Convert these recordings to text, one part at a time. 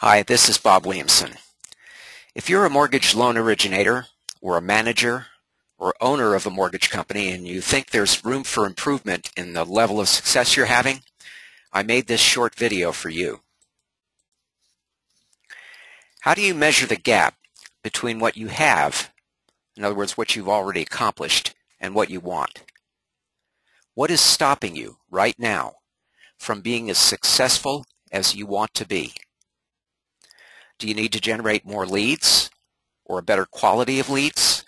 Hi, this is Bob Williamson. If you're a mortgage loan originator or a manager or owner of a mortgage company and you think there's room for improvement in the level of success you're having, I made this short video for you. How do you measure the gap between what you have, in other words, what you've already accomplished, and what you want? What is stopping you right now from being as successful as you want to be? Do you need to generate more leads or a better quality of leads?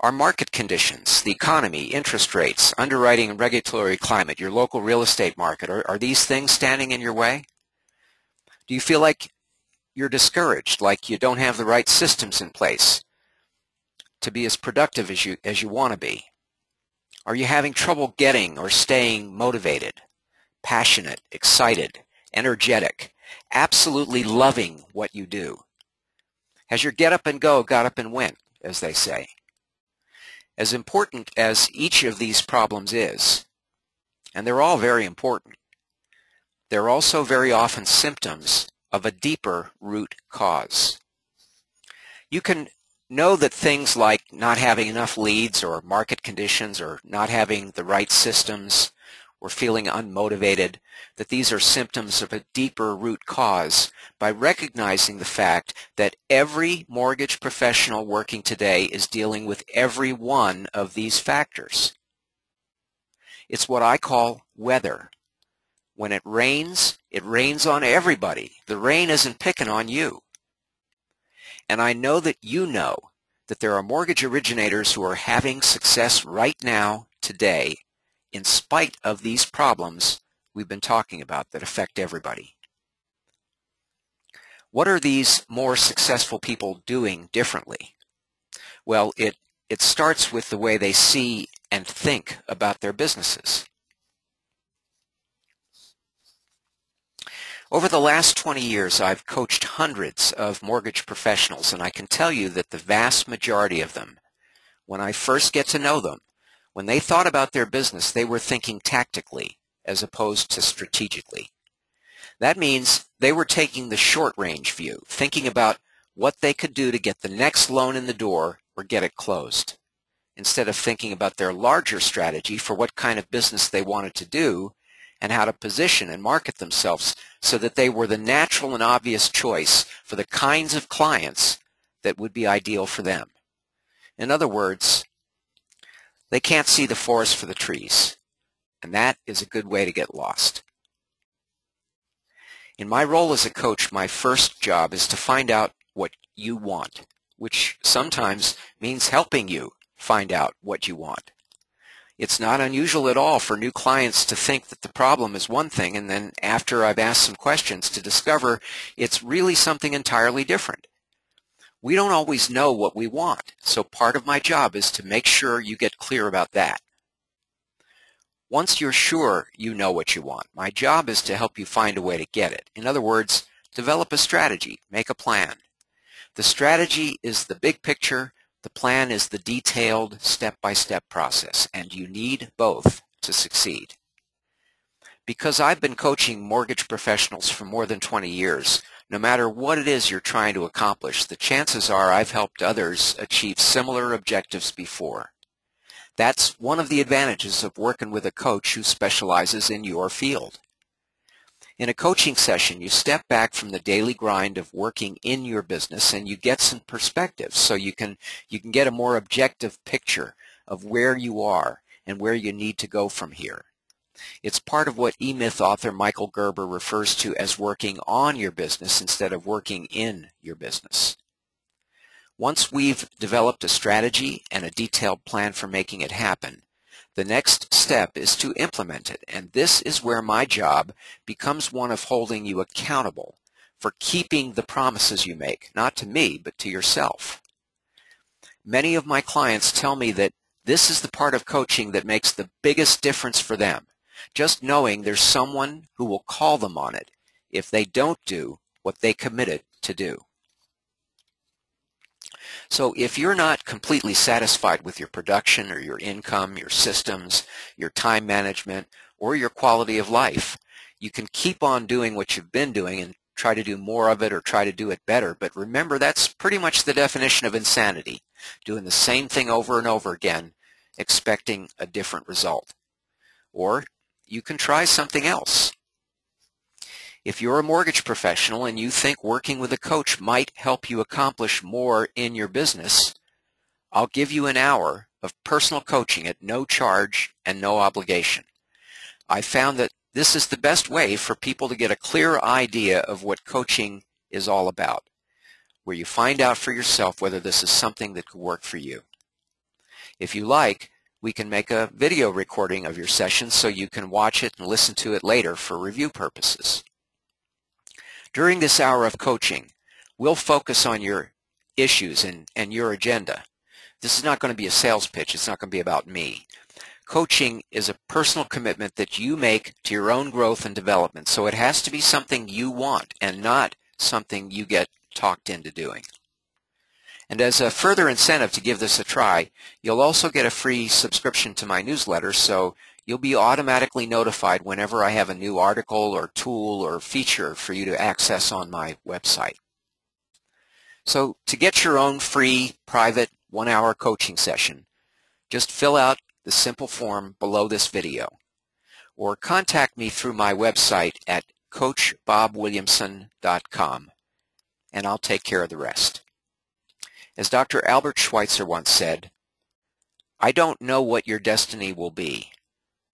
Are market conditions, the economy, interest rates, underwriting and regulatory climate, your local real estate market, are these things standing in your way? Do you feel like you're discouraged, like you don't have the right systems in place to be as productive as you want to be? Are you having trouble getting or staying motivated, passionate, excited, energetic, absolutely loving what you do? Has your get up and go got up and went, as they say? As important as each of these problems is, and they're all very important, they're also very often symptoms of a deeper root cause. You can know that things like not having enough leads or market conditions or not having the right systems or feeling unmotivated, that these are symptoms of a deeper root cause by recognizing the fact that every mortgage professional working today is dealing with every one of these factors. It's what I call weather. When it rains on everybody. The rain isn't picking on you. And I know that you know that there are mortgage originators who are having success right now, today, in spite of these problems we've been talking about that affect everybody. What are these more successful people doing differently? Well, it starts with the way they see and think about their businesses. Over the last 20 years, I've coached hundreds of mortgage professionals, and I can tell you that the vast majority of them, when I first get to know them, when they thought about their business, they were thinking tactically as opposed to strategically. That means they were taking the short-range view, thinking about what they could do to get the next loan in the door or get it closed, instead of thinking about their larger strategy for what kind of business they wanted to do and how to position and market themselves so that they were the natural and obvious choice for the kinds of clients that would be ideal for them. In other words, they can't see the forest for the trees, and that is a good way to get lost. In my role as a coach, my first job is to find out what you want, which sometimes means helping you find out what you want. It's not unusual at all for new clients to think that the problem is one thing, and then after I've asked some questions to discover it's really something entirely different. We don't always know what we want, so part of my job is to make sure you get clear about that. Once you're sure you know what you want, my job is to help you find a way to get it. In other words, develop a strategy, make a plan. The strategy is the big picture. The plan is the detailed step-by-step process, and you need both to succeed. Because I've been coaching mortgage professionals for more than 20 years, no matter what it is you're trying to accomplish, the chances are I've helped others achieve similar objectives before. That's one of the advantages of working with a coach who specializes in your field. In a coaching session, you step back from the daily grind of working in your business and you get some perspective so you can get a more objective picture of where you are and where you need to go from here. It's part of what E-Myth author Michael Gerber refers to as working on your business instead of working in your business. Once we've developed a strategy and a detailed plan for making it happen, the next step is to implement it, and this is where my job becomes one of holding you accountable for keeping the promises you make, not to me, but to yourself. Many of my clients tell me that this is the part of coaching that makes the biggest difference for them, just knowing there's someone who will call them on it if they don't do what they committed to do. So if you're not completely satisfied with your production or your income, your systems, your time management, or your quality of life, you can keep on doing what you've been doing and try to do more of it or try to do it better. But remember, that's pretty much the definition of insanity, doing the same thing over and over again, expecting a different result. Or you can try something else. If you're a mortgage professional and you think working with a coach might help you accomplish more in your business, I'll give you an hour of personal coaching at no charge and no obligation. I found that this is the best way for people to get a clear idea of what coaching is all about, where you find out for yourself whether this is something that could work for you. If you like, we can make a video recording of your session so you can watch it and listen to it later for review purposes. During this hour of coaching, we'll focus on your issues and your agenda. This is not going to be a sales pitch. It's not going to be about me. Coaching is a personal commitment that you make to your own growth and development, so it has to be something you want and not something you get talked into doing. And as a further incentive to give this a try, you'll also get a free subscription to my newsletter, so you'll be automatically notified whenever I have a new article or tool or feature for you to access on my website. So to get your own free, private, one-hour coaching session, just fill out the simple form below this video, or contact me through my website at coachbobwilliamson.com, and I'll take care of the rest. As Dr. Albert Schweitzer once said, "I don't know what your destiny will be,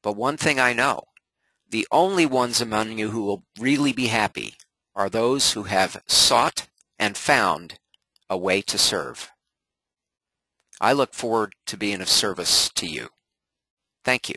but one thing I know, the only ones among you who will really be happy are those who have sought and found a way to serve." I look forward to being of service to you. Thank you.